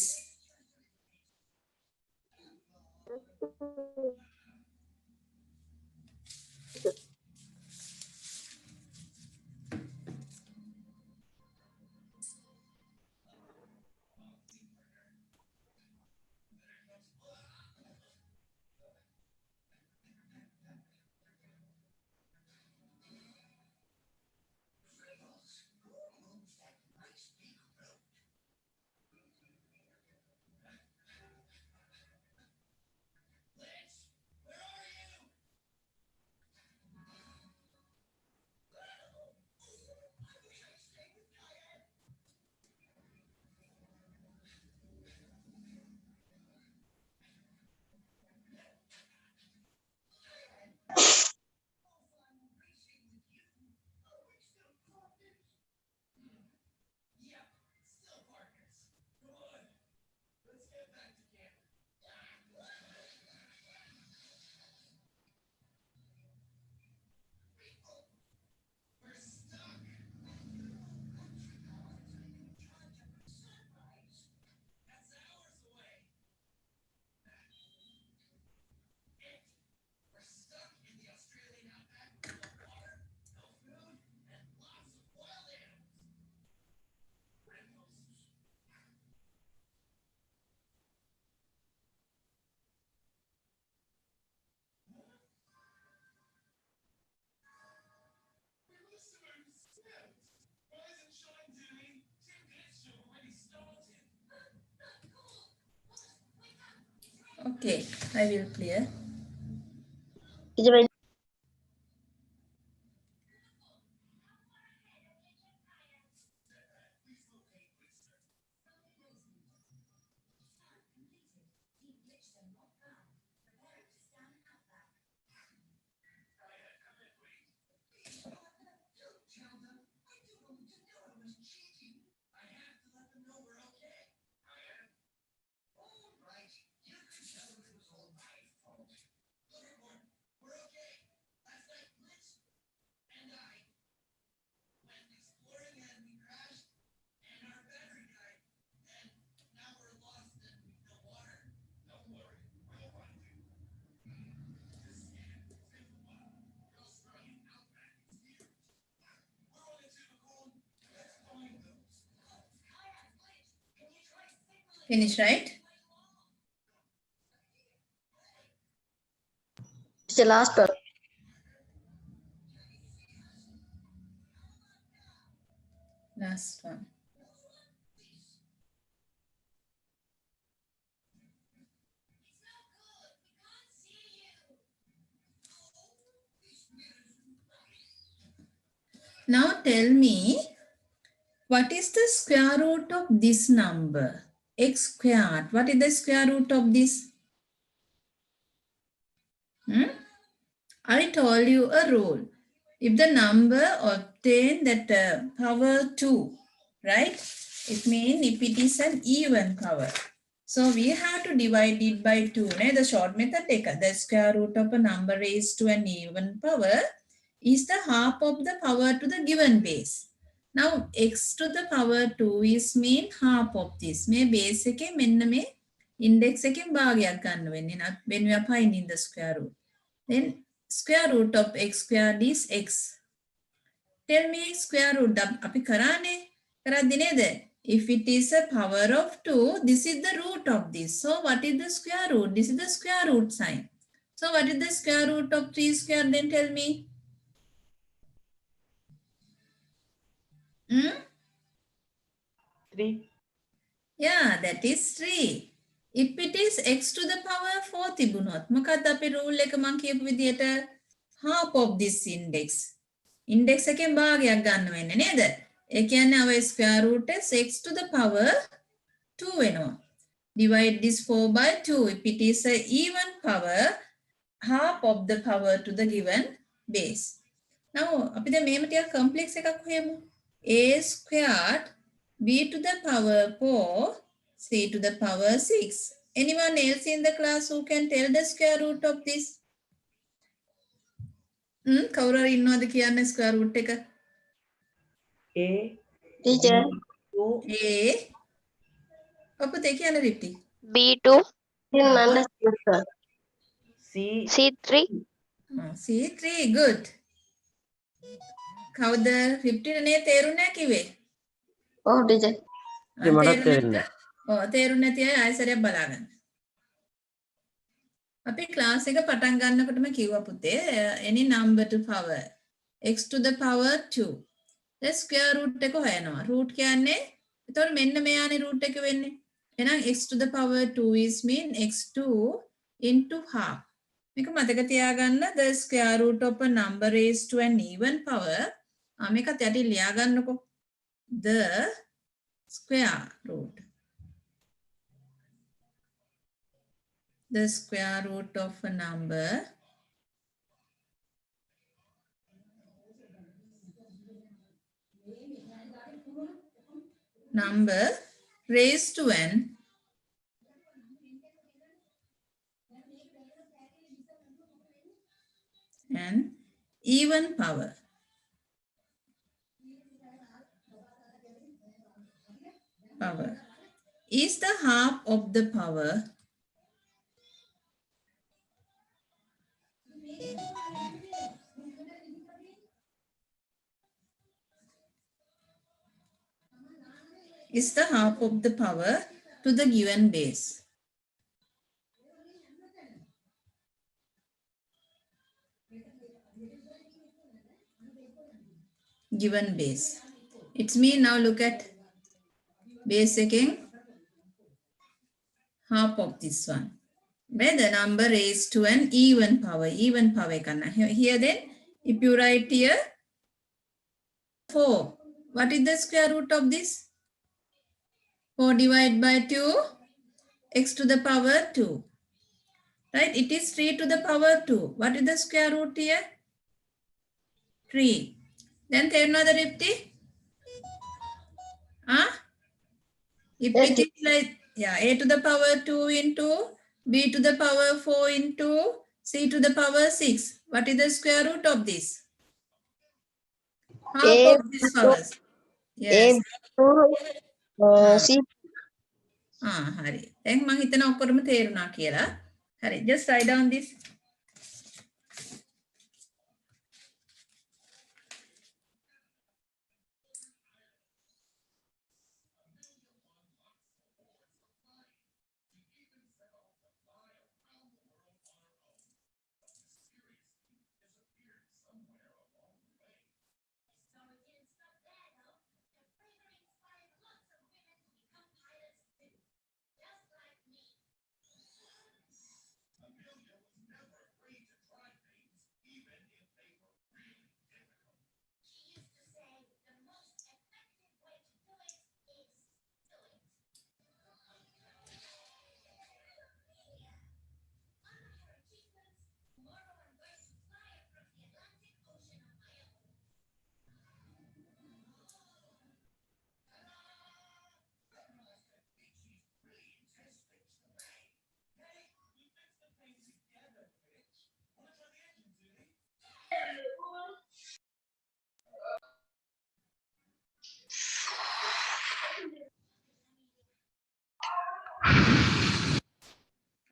Okay, I will clear. Teacher, by Finish, right? teacher, last one. Last one. Now tell me, what is the square root of this number? X squared. What is the square root of this? I told you a rule. If the number obtain that power 2, right? It means if it is an even power. So we have to divide it by 2. The short method take the square root of a number raised to an even power is the half of the power to the given base. Now x to the power 2 is mean half of this. මේ base එකේ මෙන්න මේ index එකෙන් භාගයක් ගන්න වෙන්නේ when we are finding the square root. Then square root of x squared is x. Tell me square root අපි කරානේ කරද්දි නේද? If it is a power of 2, this is the root of this. So what is the square root? This is the square root sign. So what is the square root of 3 square? Then tell me. 3. Yeah, that is 3. If it is x to the power 4 තිබුණොත් මොකක්ද අපේ rule එක මම කියපු විදිහට half of this index. Index එකෙන් භාගයක් ගන්න වෙන්නේ නේද? ඒ කියන්නේ our square root is x to the power 2 වෙනවා. Divide this 4 by 2. If it is a even power, half of the power to the given base. Now, අපි දැන් මේම ටිකක් complex එකක් හොයමු. a squared b to the power 4 c to the power 6. Anyone else in the class who can tell the square root of this? කවුරු හරි ඉන්නවද කියන්නේ square root එක? A. Teacher, B2. a ඔපතේ කියන්න රිප්ටි. B2 didn't understand, sir. C. C3 C3 good. කවුද රිප්ටිට නේ තේරුන්නේ නැහැ කිව්වේ? Oh, teacher. ඉතින් මටත් තේරෙන්නේ ඔව් තේරුන්නේ නැති අය ආයෙසරයක් බලාගන්න. අපි ක්ලාස් එක පටන් ගන්නකොටම කිව්වා පුතේ any number to power x to the power 2. the square root එක හොයනවා. root කියන්නේ එතකොට මෙන්න මෙයානේ root එක වෙන්නේ. එහෙනම් x to the power 2 is mean x2 into half. මේක මතක තියාගන්න the square root of a number raised to an even power. මේකත් යටින් ලියා ගන්නකො. the square root. The square root of a number raised to an even power. Is the half of the power is the half of the power to the given base. Given base. It's me now look at base again. Half of this one. where the number raised to an even power karna. Here then, if you write here 4, what is the square root of this? 4 divided by 2, x to the power 2. Right? It is 3 to the power 2. What is the square root here? 3. Then another ripti? Huh? If it is like, yeah, a to the power 2 into b to the power 4 into c to the power 6. What is the square root of this? Half A of this powers. Yes. C. හරි. දැන් මම හිතන ඔක්කොටම තේරුණා කියලා. හරි. Just write down this.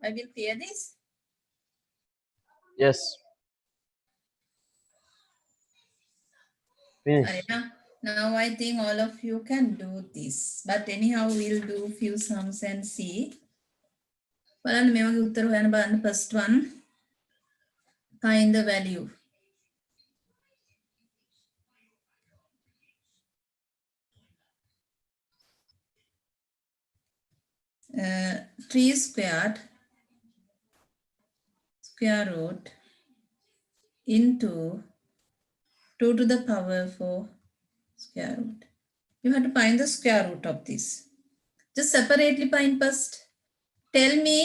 I will clear this. Yes. Finish. Hurry now. Now I think all of you can do this. But anyhow, we'll do few sums and see. බලන්න මේ වගේ උත්තර හොයන්න බලන්න. First one. Find the value. Uh, 3 squared square root into 2 to the power 4 square root. You have to find the square root of this. Just separately find first. Tell me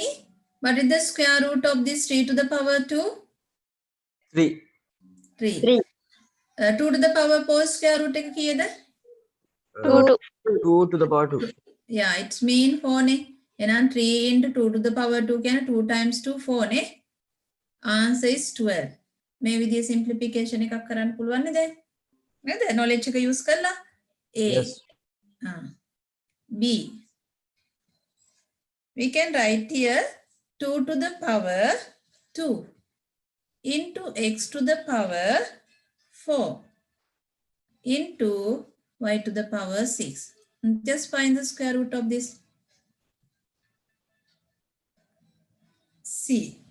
what is the square root of this 3 to the power 2? 3. 3. 3. 2 to the power 4 square root එක කීයද? 2 2. 2 to the power 2. Yeah, it's mean 4 නේ. එහෙනම් 3 into 2 to the power 2 කියන්නේ 2 times 2 4 නේ. Answer is 12. මේ විදිහේ simplification එකක් කරන්න පුළුවන් නේද? නේද? knowledge එක use කරලා A. Yes. B. We can write here 2 to the power 2 into x to the power 4 into y to the power 6. Just find the square root of this. C.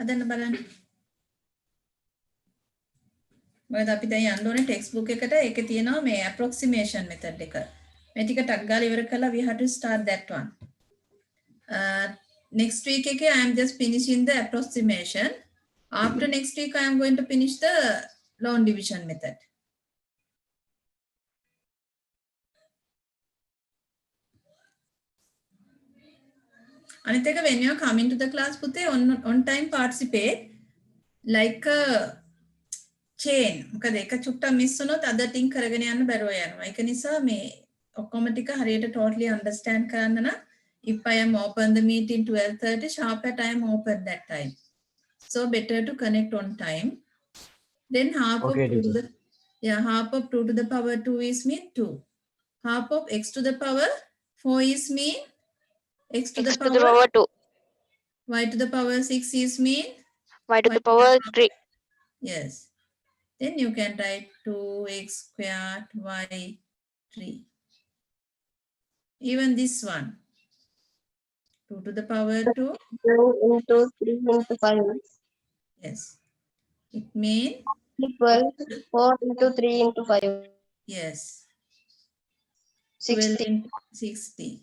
හදන්න බලන්න. මොකද අපි දැන් යන්න ඕනේ ටෙක්ස්ට් බුක් එකට ඒකේ තියෙනවා මේ approximation method එක. මේ ටික ටක් ගාලා ඉවර කරලා we have to start that one. Next week එකේ I am just finishing the approximation. After next week I am going to finish the long division method. අනිත් එක when you are coming to the class පුතේ on time participate like a chain. මොකද එක චුට්ටක් miss වුණොත් other thing කරගෙන යන්න බැරුව යනවා. ඒක නිසා මේ ඔක්කොම ටික හරියට totally understand කරන්න නම් if I am open the meeting 12:30 sharp at I am open that time. So better to connect on time. Then half Okay, of 2 to teacher. the half of 2 to the power 2 is mean 2. Half of x to the power 4 is mean x to X the to the power power 2. y to the power 6 is mean Y to the power 3. yes. Then you can write 2x squared y 3. Even this one 2 to the power 2 2 into 3 into 5. Yes. It means, Equal 4 into 3 into 5. yes, 12 60. into 60.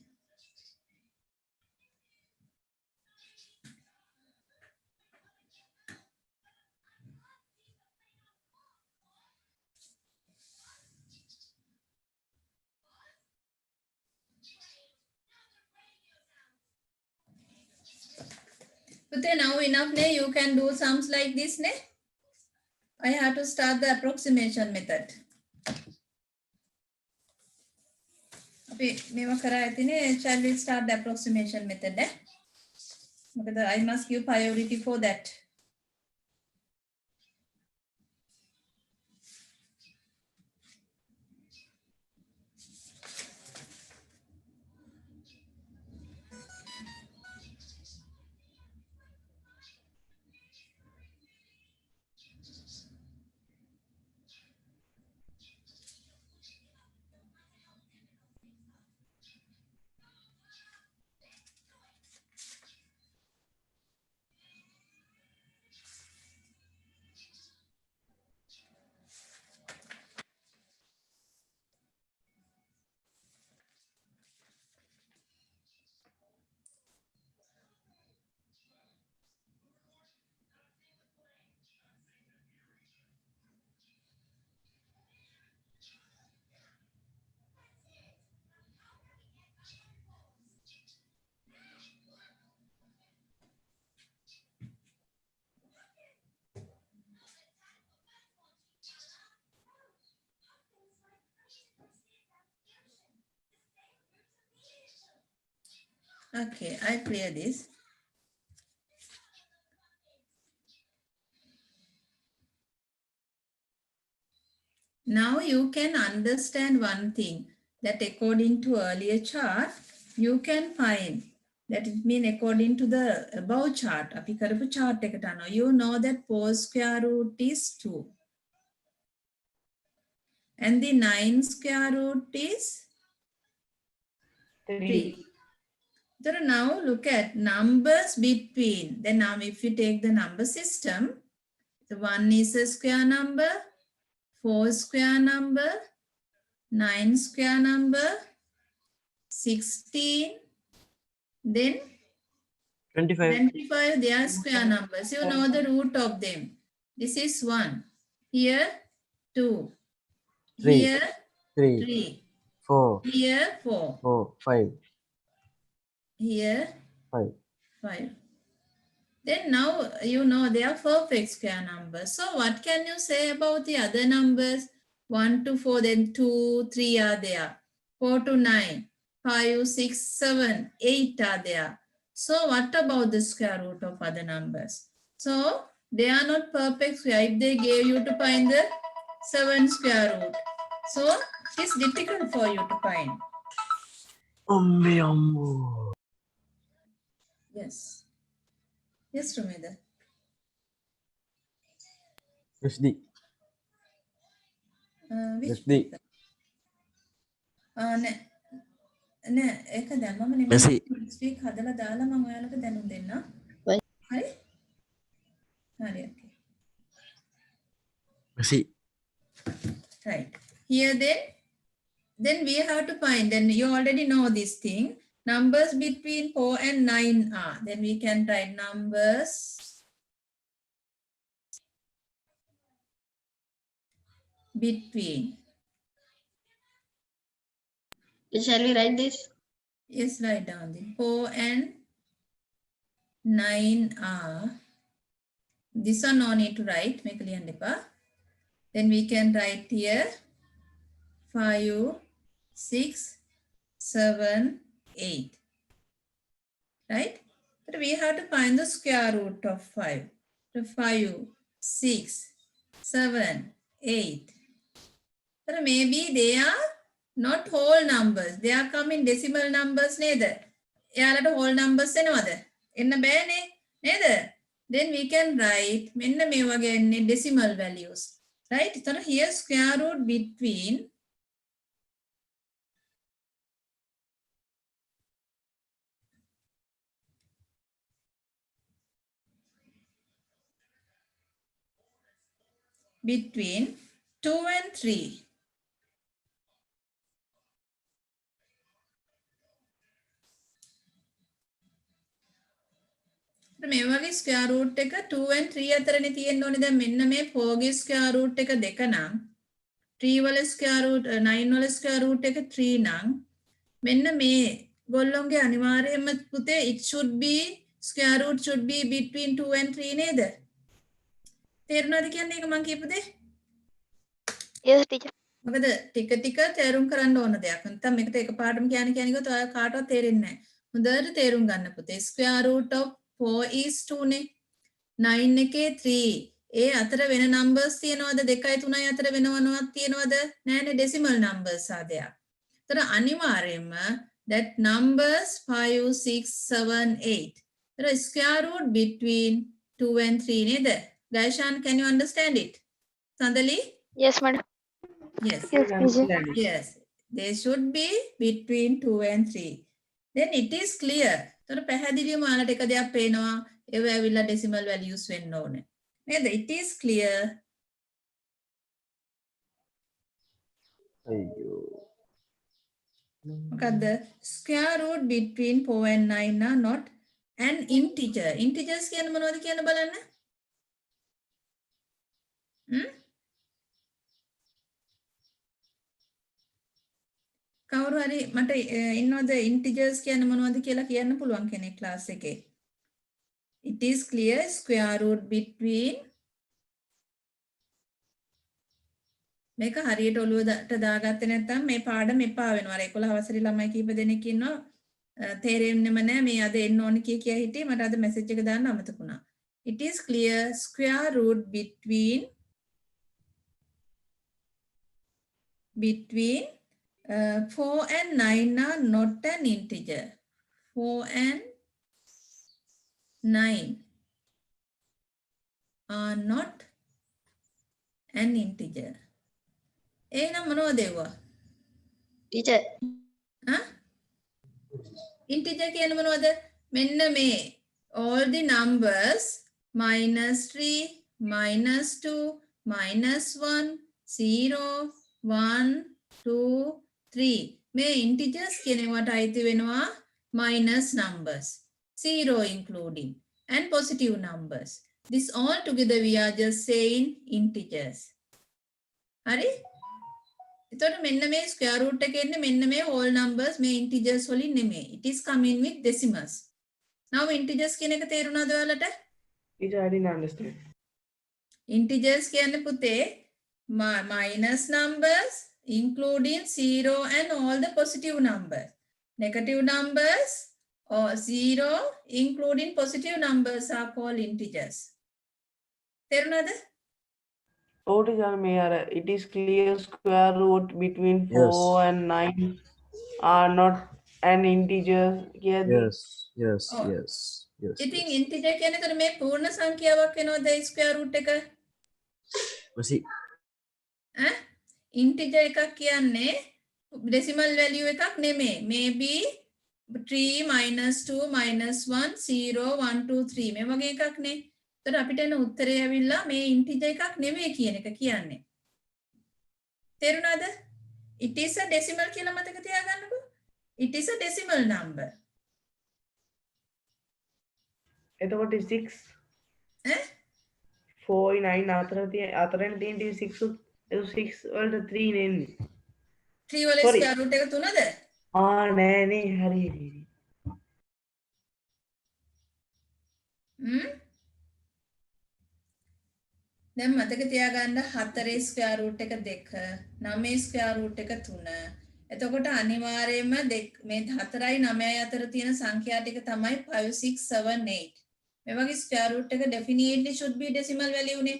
But then now enough, ne? You can do sums like this, ne? I have to start the approximation method. Okay, shall we start the approximation method? Okay, I must give priority for that. Okay, I clear this. Now you can understand one thing, that according to earlier chart, you can find that it means according to the above chart, අපි කරපු chart එකට අනුව, you know that 4 square root is 2. And the 9 square root is 3. So now look at numbers between. Then now if you take the number system, the 1 is a square number, 4 square number, 9 square number, 16, then 25. 25, they are square numbers. You know the root of them. This is 1. Here, 2. 3. Here, 3. 3. 4. Here, 4. 4. 5. Here, 5. 5. Then now you know they are perfect square numbers. So what can you say about the other numbers? 1 to 4, then 2, 3 are there. 4 to 9, 5, 6, 7, 8 are there. So what about the square root of other numbers? So they are not perfect square. If they gave you to find the 7 square root, so it's difficult for you to find. Yes. Yes, Rumeda. SD. Which SD. නෑ ඒක දැම්මම නෙමෙයි Messi. Speak හදලා දාලා මම ඔයාලට දැනුම් දෙන්න. Right. හරි? හරි okay. Messi. Right. Here then we have to find, then you already know this thing. Numbers between 4 and 9 are. Then we can write numbers between. Shall we write this? Yes, write down the 4 and 9 are. This one no need to write. Make a Then we can write here 5, 6, 7, 8. Right? But we have to find the square root of 5. So 5, 6, 7, 8. But maybe they are not whole numbers. They are coming decimal numbers neither. එයාලට whole numbers එනවද? එන්න බෑනේ නේද? Then we can write මෙන්න මේ වගේ එන්නේ decimal values. Right? So here square root between between 2 and 3. මේ වගේ ස්ක්වෙයාර් රූට් එක 2 and 3 අතරනේ තියෙන්න ඕනේ. දැන් මෙන්න මේ 4 ගේ ස්ක්වෙයාර් රූට් එක 2 නම් 3 වල ස්ක්වෙයාර් රූට් 9 වල ස්ක්වෙයාර් රූට් එක 3 නම් මෙන්න මේ ගොල්ලොන්ගේ අනිවාර්යයෙන්ම පුතේ it should be square root should be between 2 and 3 නේද? තේරුණාද කියන්නේ ඒක මං කියපු දේ? Yes, teacher. මොකද ටික ටික තේරුම් කරන්න ඕන දෙයක්. නැත්නම් මේකට එකපාරටම කියන්නේ ගියොත් ඔය කාටවත් තේරෙන්නේ නැහැ. හොඳට තේරුම් ගන්න පුතේ. square root of 4 is 2 නේ. 9 එකේ 3. ඒ අතර වෙන numbers තියනවද? 2යි 3යි අතර වෙන මොනවද තියනවද? නෑනේ decimal numbers ආදයක්. ඒතර අනිවාර්යයෙන්ම that numbers 5 6 7 8. ඒතර square root between 2 and 3 නේද? Gaishan, can you understand it? Sandali? Yes, madam. Yes. Yes, teacher. Yes. They should be between 2 and 3. Then it is clear. තොර පැහැදිලිවම ඔයාලට එක දෙයක් පේනවා. ඒව ඇවිල්ලා decimal values වෙන්න ඕනේ. නේද? It is clear. අයියෝ. මොකද්ද? Square root between 4 and 9 are not an integer. Integers කියන්නේ මොනවද කියන බලන්න. කවුරු හරි මට ඉන්නවද integers කියන්නේ මොනවද කියලා කියන්න පුළුවන් කෙනෙක් ක්ලාස් එකේ? It is clear square root between මේක හරියට ඔළුවට දාගත්තේ නැත්නම් මේ පාඩම එපා වෙනවා. අර 11 වසරේ ළමයි කීප දෙනෙක් ඉන්නවා තේරෙන්නෙම නැහැ මේ අද එන්න ඕනේ කිය හිටියේ මට අද මැසේජ් එක දාන්න අමතක වුණා. It is clear square root between 4 and 9 are not an integer. 4 and 9 are not an integer. එහෙනම් මොනවද ඒවා? Teacher, integer කියන්නේ මොනවද? මෙන්න මේ all the numbers -3, -2, -1, 0, 1, 2, 3 මේ integers කියන ඒවාට අයිති වෙනවා minus numbers, 0 including, and positive numbers. This all together we are just saying integers. හරි? එතකොට මෙන්න මේ square root එකේ ඉන්නේ මෙන්න මේ whole numbers මේ integers වලින් නෙමෙයි. It is coming with decimals. Now integers කියන එක තේරුණාද ඔයාලට? Teacher, I didn't understand. Integers කියන්නේ පුතේ minus numbers including 0 and all the positive numbers. Negative numbers or 0 including positive numbers are called integers. තේරුණාද? Oh, teacher, it is clear square root between 4 Yes. and 9 are not an integer. Yeah. Yes. Yes. Oh. Yes. Yes. ඉතින් integer කියන්නේ එතන මේ පූර්ණ සංඛ්‍යාවක් වෙනවද square root එක? Masi. integer එකක් කියන්නේ decimal value එකක් නෙමෙයි. maybe 3 -2 -1 0 1 2 3 මේ වගේ එකක් නේ. එතකොට අපිට එන උත්තරය ඇවිල්ලා මේ integer එකක් නෙමෙයි කියන එක කියන්නේ. තේරුණාද? it is a decimal කියලා මතක තියාගන්නකෝ. it is a decimal number. එතකොට 6 ඈ 4 9 අතරෙන් තියෙන 6 6 වලට 3 නෙන්නේ. 3 වල Sorry. square root එක 3ද? නෑනේ හරි. දැන් මතක තියාගන්න 4 ස්ක්වෙයාර් රූට් එක 2 9 ස්ක්වෙයාර් රූට් එක 3 එතකොට අනිවාර්යයෙන්ම මේ 4යි 9යි අතර තියෙන සංඛ්‍යා ටික තමයි 5 6 7 8 මේ වගේ ස්ක්වෙයාර් රූට් එක definitely should be decimal value නේ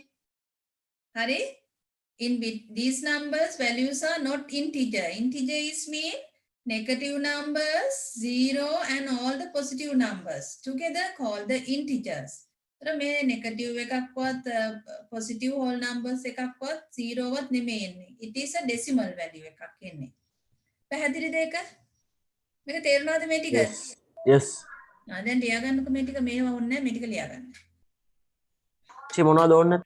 හරි in these numbers values are not integer is mean negative numbers 0 and all the positive numbers together called the integers මේ negative එකක්වත් positive whole numbers එකක්වත් 0 වත් නෙමෙයි එන්නේ. It is a decimal value එකක් එන්නේ. පැහැදිලිද ඒක? මේක තේරුණාද මේ ටික? Yes. Yes. දැන් ලියා ගන්නකො මේ ටික මේව ඕනේ නැහැ මේ ටික ලියා ගන්න. මොනවද ඕනේ?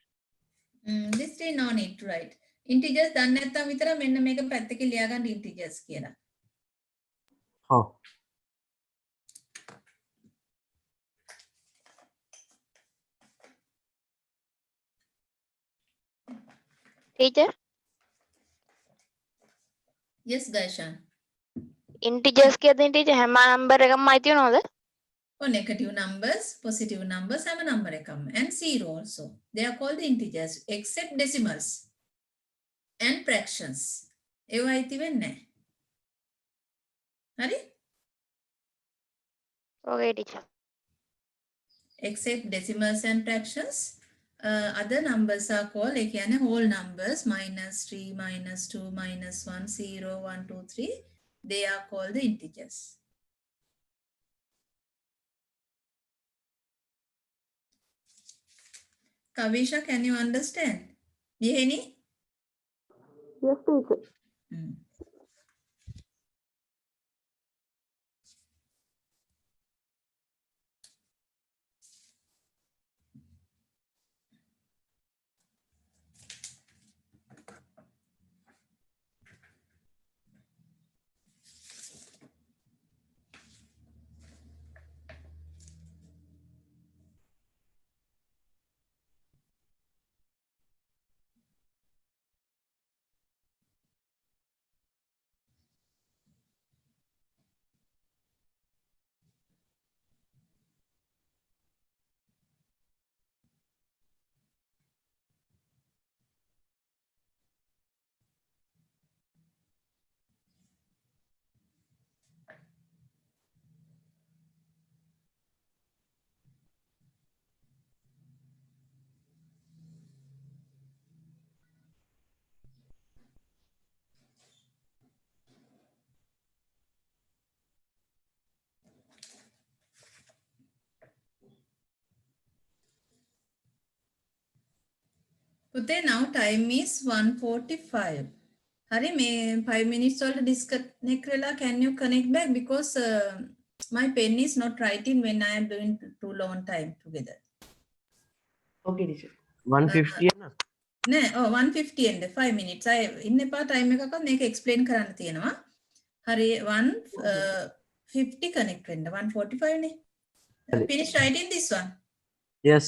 This three no need to write. Integers දන්නේ නැත්නම් විතර මෙන්න මේක පැත්තකින් ලියා ගන්න integers කියලා. हाँ Teacher, Yes, Gaishan. integers කියද්දී teacher හැම number එකක්ම අයිති වෙනවද? For negative numbers, positive numbers have a number එකම and zero also. They are called the integers except decimals and fractions. ඒවා අයිති වෙන්නේ නැහැ. හරි? Okay, teacher. Except decimals and fractions, other numbers are called ඒ කියන්නේ whole numbers -3, -2, -1, 0, 1, 2, 3. They are called the integers. Kavisha, can you understand? Yeheni? Yes, teacher. පුතේ now time is 1:45. හරි මේ 5 minutes වලට disconnect වෙලා can you connect back because my pen is not writing when I am doing too long time together. Okay, teacher. 150 है ना නෑ 1:50 එන්න 5 minutes. I ඉන්න එපා time එකකත් මේක explain කරන්න තියෙනවා. හරි 1:50 connect වෙන්න 1:45 නේ. හරි. Finish writing this one. yes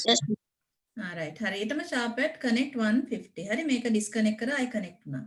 Alright. හරියටම sharp at connect 1:50. හරි මේක disconnect කරා I connect වුණා.